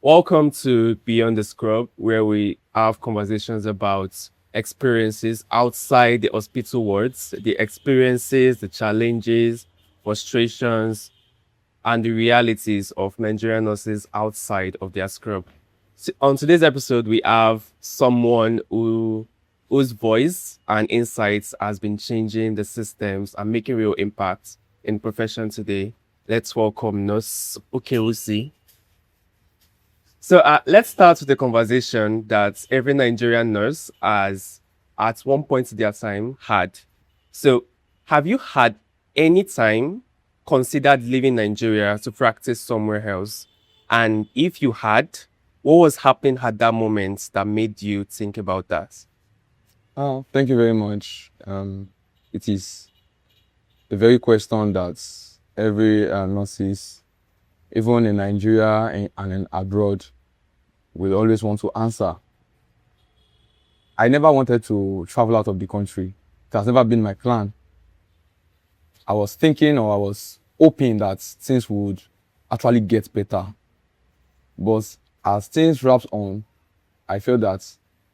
Welcome to Beyond the Scrub, where we have conversations about experiences outside the hospital wards, the experiences, the challenges, frustrations, and the realities of Nigerian nurses outside of their scrub. On today's episode, we have someone whose voice and insights has been changing the systems and making real impact in profession today. Let's welcome Nurse Okewusi. So let's start with a conversation that every Nigerian nurse has, at one point in their time, had. So, have you had any time considered leaving Nigeria to practice somewhere else? And if you had, what was happening at that moment that made you think about that? Oh, thank you very much. It is the very question that every nurses, even in Nigeria and in abroad, will always want to answer. I never wanted to travel out of the country. It has never been my plan. I was thinking, or I was hoping that things would actually get better. But as things wraps on, I feel that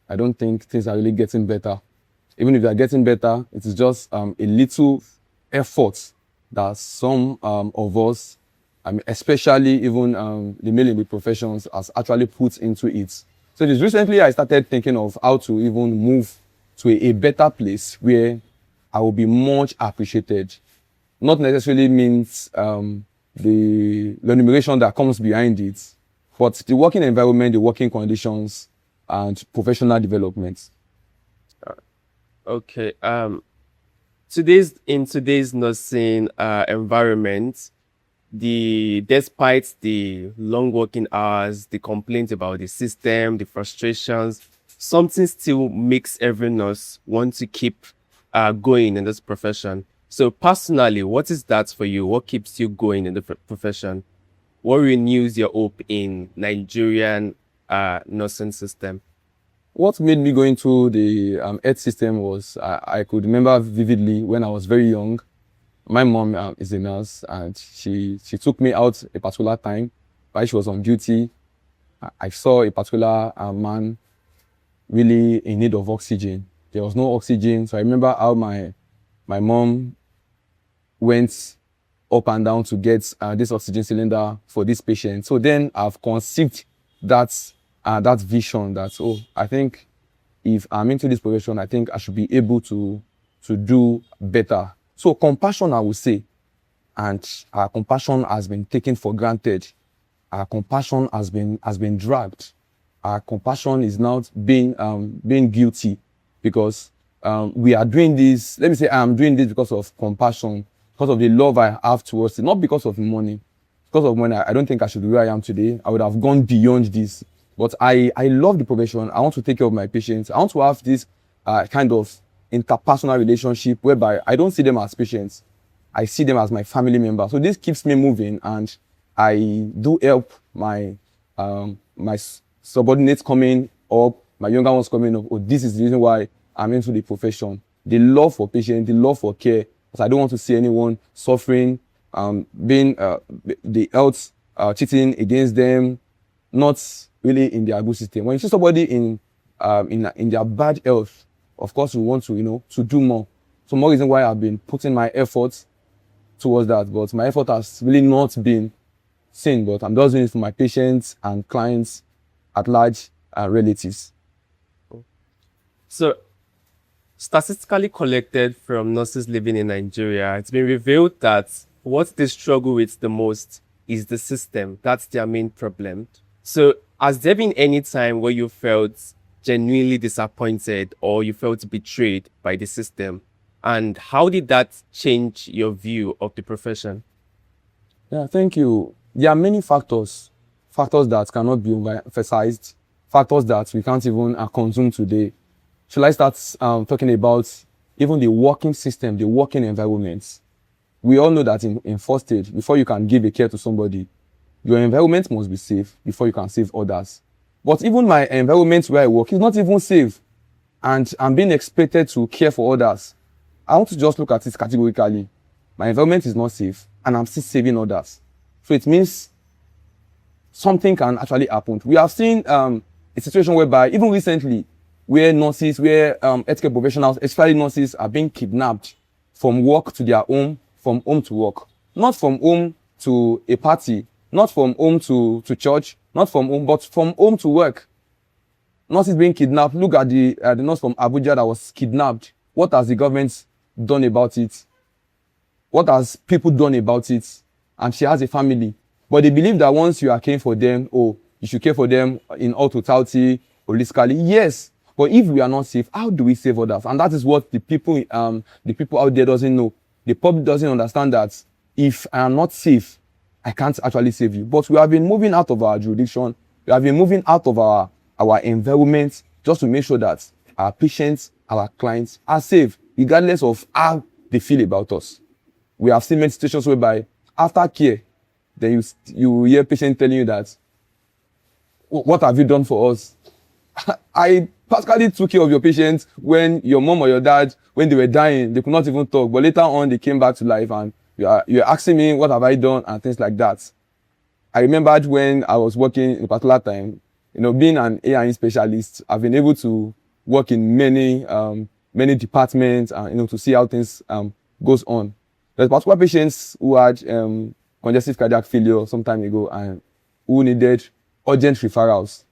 I don't think things are really getting better. Even if they are getting better, it is just a little effort that some of us, especially even the male in the professions, has actually put into it. So just recently I started thinking of how to even move to a better place where I will be much appreciated. Not necessarily means the remuneration that comes behind it, but the working environment, the working conditions, and professional development. Okay. In today's nursing environment, despite the long working hours, the complaints about the system, the frustrations, something still makes every nurse want to keep going in this profession. So personally, what is that for you? What keeps you going in the profession? What renews your hope in Nigerian nursing system? What made me go into the health system was I could remember vividly when I was very young. My mom is a nurse, and she took me out a particular time while she was on duty. I saw a particular man really in need of oxygen. There was no oxygen, so I remember how my mom went up and down to get this oxygen cylinder for this patient. So then I've conceived that vision that, I think if I'm into this profession, I think I should be able to do better. So compassion, I would say, and our compassion has been taken for granted. Our compassion has been dragged. Our compassion is now being guilty because we are doing this. Let me say I'm doing this because of compassion, because of the love I have towards it, not because of money. Because of money, I don't think I should be where I am today. I would have gone beyond this. But I love the profession. I want to take care of my patients. I want to have this kind of interpersonal relationship whereby I don't see them as patients. I see them as my family members. So this keeps me moving, and I do help my subordinates coming up, my younger ones coming up. This is the reason why I'm into the profession. The love for patients, the love for care. Because I don't want to see anyone suffering, being the health cheating against them, not really in their good system. When you see somebody in their bad health, of course we want to to do more. So more reason why I've been putting my efforts towards that, but my effort has really not been seen. But I'm just doing it for my patients and clients at large and relatives. So, statistically collected from nurses living in Nigeria, it's been revealed that what they struggle with the most is the system. That's their main problem. So, has there been any time where you felt genuinely disappointed or you felt betrayed by the system? And how did that change your view of the profession? Yeah, thank you. There are many factors that cannot be emphasized, factors that we can't even consume today. Shall I start talking about even the working system, the working environment? We all know that in first stage, before you can give a care to somebody, your environment must be safe before you can save others. But even my environment where I work is not even safe, and I'm being expected to care for others. I want to just look at it categorically. My environment is not safe, and I'm still saving others. So it means something can actually happen. We have seen a situation whereby, even recently, where nurses, where healthcare professionals, especially nurses, are being kidnapped from work to their home, from home to work. Not from home to a party, not from home to church, not from home, but from home to work. Nurses being kidnapped. Look at the nurse from Abuja that was kidnapped. What has the government done about it? What has people done about it? And she has a family. But they believe that once you are caring for them, oh, you should care for them in all totality, holistically. Yes. But if we are not safe, how do we save others? And that is what the people out there doesn't know. The public doesn't understand that if I am not safe, I can't actually save you. But we have been moving out of our jurisdiction. We have been moving out of our environment just to make sure that our patients, our clients are safe, regardless of how they feel about us. We have seen many situations whereby after care, then you hear patients telling you that, what have you done for us? I personally took care of your patients when your mom or your dad, when they were dying, they could not even talk. But later on, they came back to life, and you're asking me, what have I done, and things like that. I remembered when I was working in a particular time, being an A&E specialist, I've been able to work in many departments, and to see how things goes on. There's particular patients who had congestive cardiac failure some time ago and who needed urgent referrals.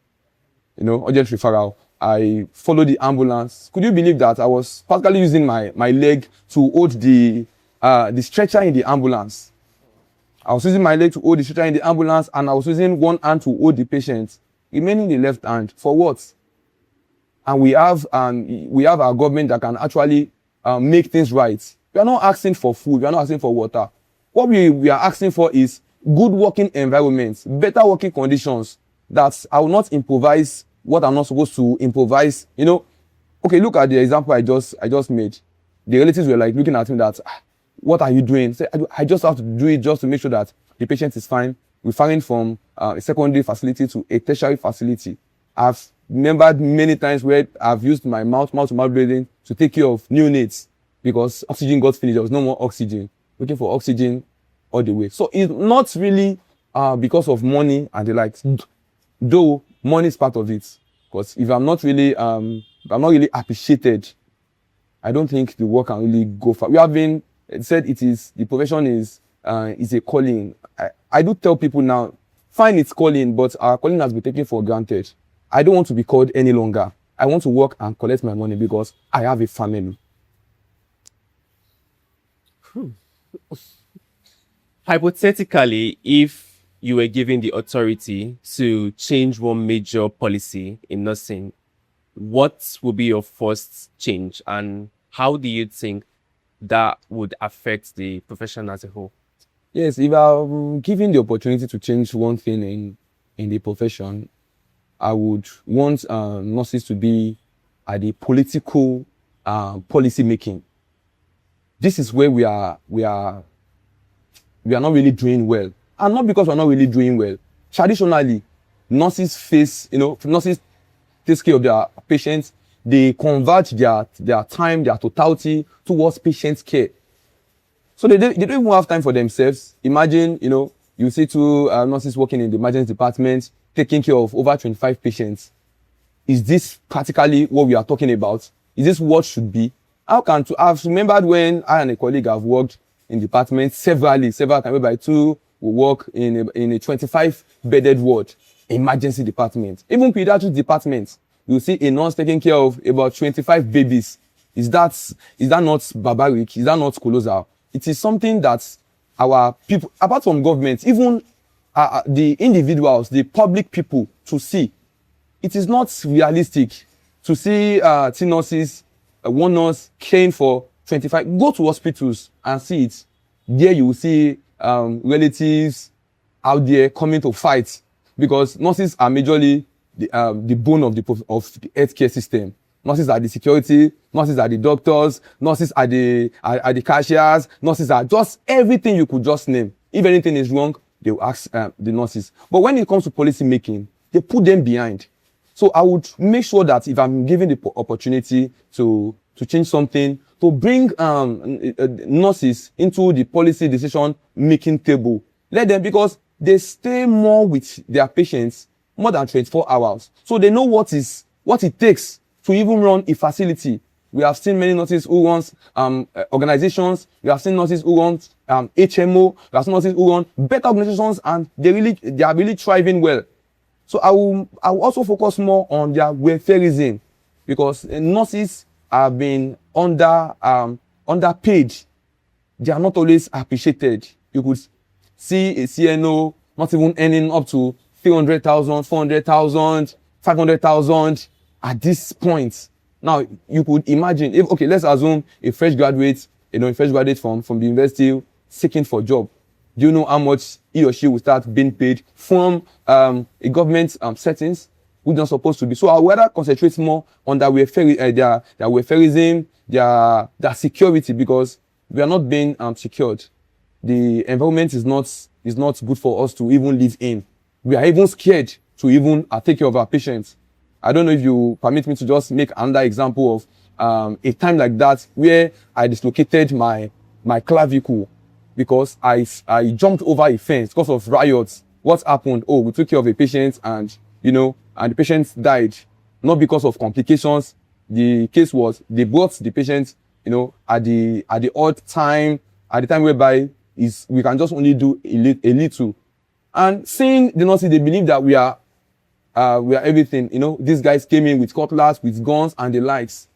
Urgent referral. I followed the ambulance. Could you believe that I was practically using my leg to hold the stretcher in the ambulance? I was using my leg to hold the stretcher in the ambulance, and I was using one hand to hold the patient, remaining the left hand. For what? And we have our government that can actually make things right. We are not asking for food. We are not asking for water. What we are asking for is good working environments, better working conditions, that I will not improvise what I'm not supposed to improvise. Okay, look at the example I just made. The relatives were like looking at me that, what are you doing? I just have to do it just to make sure that the patient is fine. Referring from a secondary facility to a tertiary facility. I've remembered many times where I've used my mouth-to-mouth breathing to take care of neonates because oxygen got finished. There was no more oxygen. Looking for oxygen all the way. So it's not really because of money and the likes. Though money is part of it. Because if I'm not really appreciated, I don't think the work can really go far. We have been said the profession is a calling. I do tell people now, fine, it's calling, but our calling has been taken for granted. I don't want to be called any longer. I want to work and collect my money because I have a family. Hypothetically, if you were given the authority to change one major policy in nursing, what would be your first change, and how do you think that would affect the profession as a whole? Yes, if I'm given the opportunity to change one thing in the profession, I would want nurses to be at the political policy making. This is where we are not really doing well, and not because we're not really doing well. Traditionally, nurses take care of their patients. They convert their time, their totality towards patient care. So they don't even have time for themselves. Imagine, you see two nurses working in the emergency department, taking care of over 25 patients. Is this practically what we are talking about? Is this what should be? I've remembered when I and a colleague have worked in departments several times, whereby two will work in a 25-bedded ward, emergency department. Even pediatric departments, you see a nurse taking care of about 25 babies. Is that not barbaric? Is that not colossal? It is something that our people, apart from government, even the individuals, the public people, to see. It is not realistic to see teen nurses, one nurse caring for 25. Go to hospitals and see it. There you will see relatives out there coming to fight, because nurses are majorly the bone of the healthcare system. Nurses are the security, nurses are the doctors, nurses are the cashiers, nurses are just everything you could just name. If anything is wrong, they will ask the nurses. But when it comes to policy making, they put them behind. So I would make sure that if I'm given the opportunity to change something, to bring nurses into the policy decision making table, let them, because they stay more with their patients more than 24 hours. So they know what it takes to even run a facility. We have seen many nurses who run organizations. We have seen nurses who run HMO. We have seen nurses who run better organizations, and they are really thriving well. So I will also focus more on their welfareism, because nurses have been underpaid. They are not always appreciated. You could see a CNO not even earning up to 300,000, 400,000, 500,000 at this point. Now, you could imagine, if, okay, let's assume a fresh graduate, from the university seeking for a job. Do you know how much he or she will start being paid from a government settings, which not supposed to be? So I would rather concentrate more on their welfareism, their security, because we are not being secured. The environment is not good for us to even live in. We are even scared to even take care of our patients. I don't know if you permit me to just make another example of a time like that where I dislocated my clavicle because I jumped over a fence because of riots. What happened? Oh, we took care of a patient, and the patient died, not because of complications. The case was they brought the patient, at the odd time, at the time whereby we can just only do a little. And seeing the nurses, they believe that we are everything. These guys came in with cutlass, with guns, and the likes,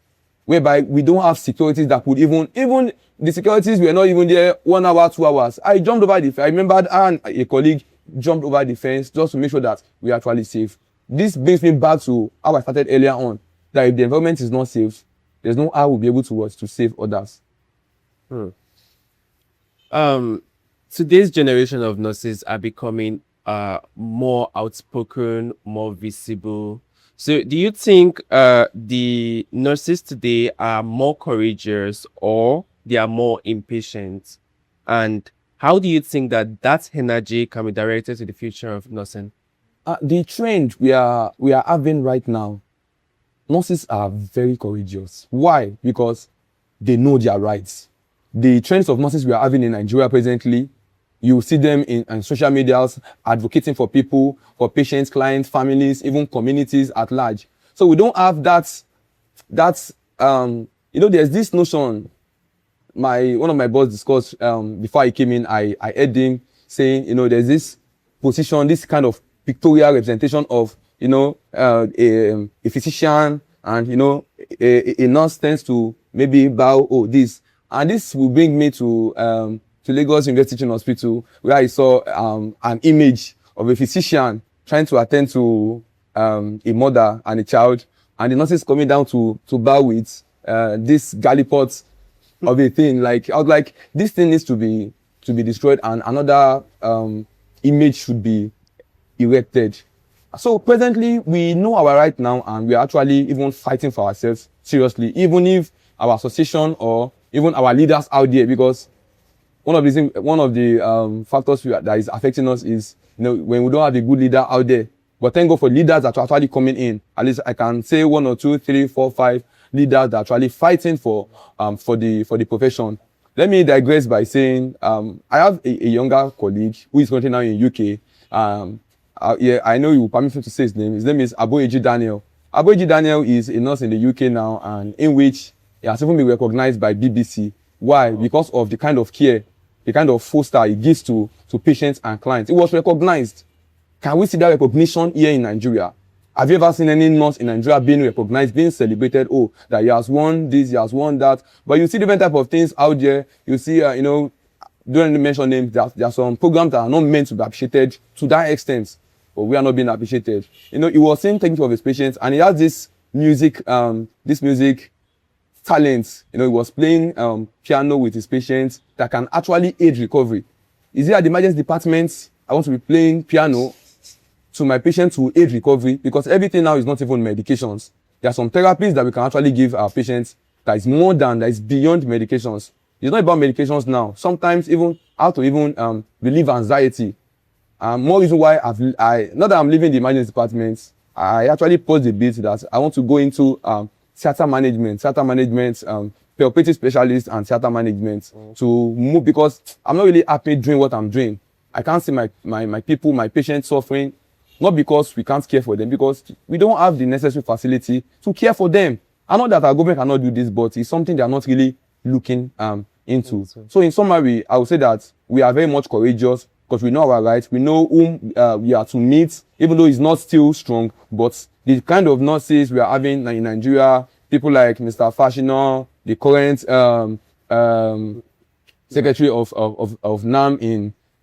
whereby we don't have securities that could even the securities were not even there 1 hour, 2 hours. I jumped over the fence. I remembered a colleague jumped over the fence just to make sure that we are actually safe. This brings me back to how I started earlier on, that if the environment is not safe, there's no how we'll be able to save others. Today's generation of nurses are becoming more outspoken, more visible. So do you think the nurses today are more courageous, or they are more impatient? And how do you think that energy can be directed to the future of nursing? The trend we are having right now, nurses are very courageous. Why? Because they know their rights. The trends of nurses we are having in Nigeria presently, you see them in social medias advocating for people, for patients, clients, families, even communities at large. So we don't have that there's this notion. One of my boss discussed before I came in. I heard him saying, there's this position, this kind of pictorial representation of a physician, and a nurse tends to maybe bow, oh, this, and this will bring me to Lagos University Teaching Hospital, where I saw an image of a physician trying to attend to a mother and a child, and the nurses coming down to bow with this gallipot of a thing. Like, I was like, this thing needs to be destroyed, and another image should be erected. So presently, we know our right now, and we are actually even fighting for ourselves seriously, even if our association or even our leaders out there, because one of the factors that is affecting us is when we don't have a good leader out there. But thank God for leaders that are actually coming in. At least I can say 1 or 2, 3, 4, 5 leaders that are actually fighting for the profession. Let me digress by saying I have a younger colleague who is currently now in UK. I know you will permit me to say his name. His name is Okewusi Daniel. Okewusi Daniel is a nurse in the UK now, and in which he has even been recognized by BBC. Why? Because of the kind of care, the kind of foster he gives to patients and clients. It was recognized. Can we see that recognition here in Nigeria? Have you ever seen any nurse in Nigeria being recognized, being celebrated? Oh, that he has won this, he has won that. But you see different type of things out there. You see, don't mention names. There are some programs that are not meant to be appreciated to that extent, but we are not being appreciated. He was saying taking care of his patients, and he has this music talent. He was playing piano with his patients that can actually aid recovery. Is it at the emergency department? I want to be playing piano to my patient to aid recovery, because everything now is not even medications. There are some therapies that we can actually give our patients that is beyond medications. It's not about medications now. Sometimes even how to even relieve anxiety. More reason why not that I'm leaving the emergency department, I actually posed a bit that I want to go into theater management, therapeutic specialist and theater management to move, because I'm not really happy doing what I'm doing. I can't see my people, my patients suffering, not because we can't care for them, because we don't have the necessary facility to care for them. I know that our government cannot do this, but it's something they are not really looking into. So in summary, I would say that we are very much courageous because we know our rights, we know whom we are to meet, even though it's not still strong, but the kind of nurses we are having in Nigeria, people like Mr. Fashino, the current secretary of NAM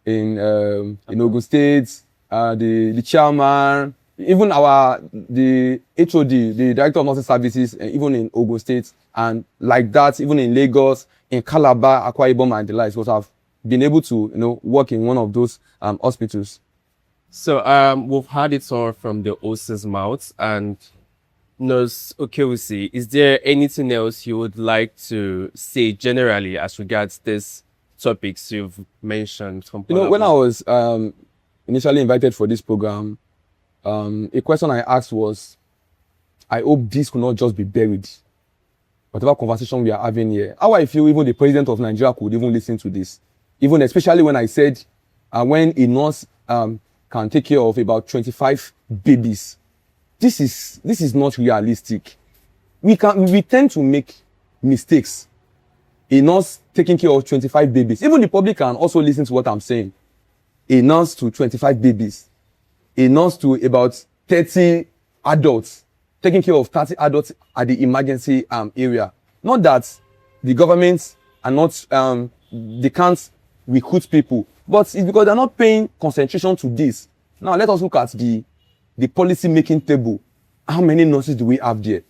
in Ogun State, the chairman, even the HOD, the director of nursing services, even in Ogun State, and like that, even in Lagos, in Calabar, Akwa Ibom, and the likes, because I've been able to work in one of those hospitals. So we've had it all from the host's mouth, and Nurse Okewusi, is there anything else you would like to say generally as regards these topics you've mentioned? When I was initially invited for this program, a question I asked was, I hope this will not just be buried. Whatever conversation we are having here, how I feel even the president of Nigeria could even listen to this. Even especially when I said, when a nurse can take care of about 25 babies, this is not realistic. We tend to make mistakes. A nurse taking care of 25 babies. Even the public can also listen to what I'm saying. A nurse to 25 babies. A nurse to about 30 adults. Taking care of 30 adults at the emergency area. Not that the government are not, they can't recruit people, but it's because they're not paying concentration to this. Now let us look at the policy making table. How many nurses do we have there?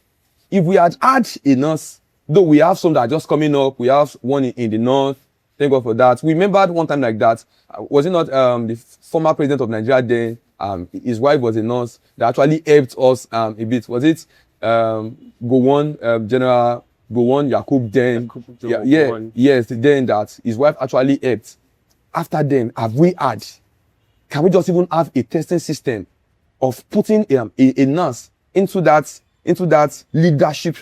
If we had a nurse, though we have some that are just coming up, we have one in the north, thank God for that. We remembered one time like that, was it not the former president of Nigeria then, his wife was a nurse that actually helped us a bit. Was it Gowon, General Gowon Yakub then? Yes, then that his wife actually helped. After then, can we just even have a testing system of putting a nurse into that leadership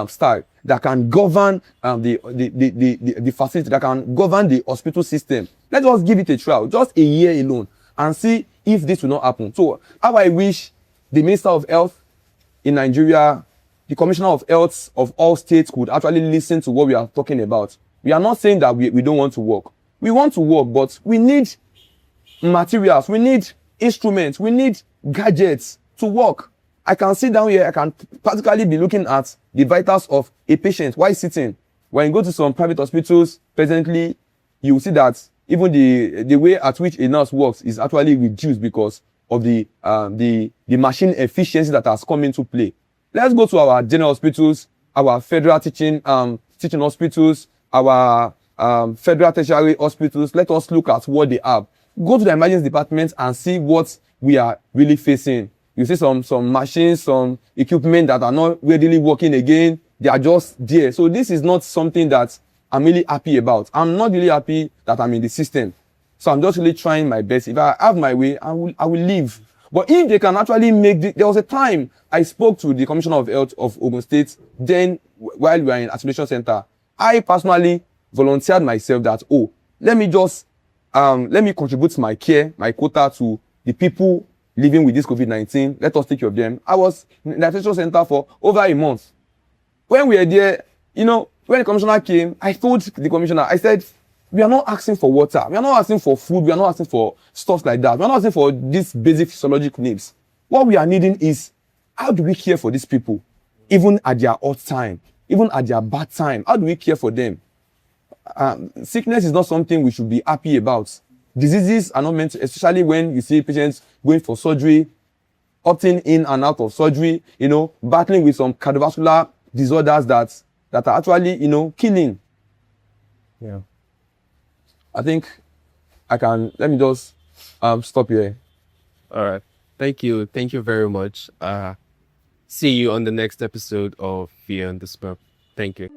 style that can govern the facility, that can govern the hospital system? Let's just give it a trial, just a year alone, and see if this will not happen. So how I wish the Minister of Health in Nigeria, the Commissioner of Health of all states could actually listen to what we are talking about. We are not saying that we don't want to work. We want to work, but we need materials, we need instruments, we need gadgets to work. I can sit down here, I can practically be looking at the vitals of a patient while sitting. When you go to some private hospitals presently, you will see that even the way at which a nurse works is actually reduced because of the machine efficiency that has come into play. Let's go to our general hospitals, our federal teaching hospitals, our federal tertiary hospitals. Let us look at what they have. Go to the emergency department and see what we are really facing. You see some machines, some equipment that are not readily working again. They are just there. So this is not something that I'm really happy about. I'm not really happy that I'm in the system. So I'm just really trying my best. If I have my way, I will leave. But if they can actually there was a time I spoke to the Commissioner of Health of Ogun State, then while we were in isolation center, I personally volunteered myself that, let me contribute my care, my quota to the people living with this COVID-19. Let us take care of them. I was in the isolation center for over a month. When we were there, when the commissioner came, I told the commissioner, I said, we are not asking for water. We are not asking for food. We are not asking for stuff like that. We are not asking for these basic physiological needs. What we are needing is, how do we care for these people? Even at their odd time, even at their bad time, how do we care for them? Sickness is not something we should be happy about. Diseases are not meant to, especially when you see patients going for surgery, opting in and out of surgery, battling with some cardiovascular disorders that are actually, killing. Yeah. I think let me just stop here. All right. Thank you. Thank you very much. See you on the next episode of Beyond the Smoke. Thank you.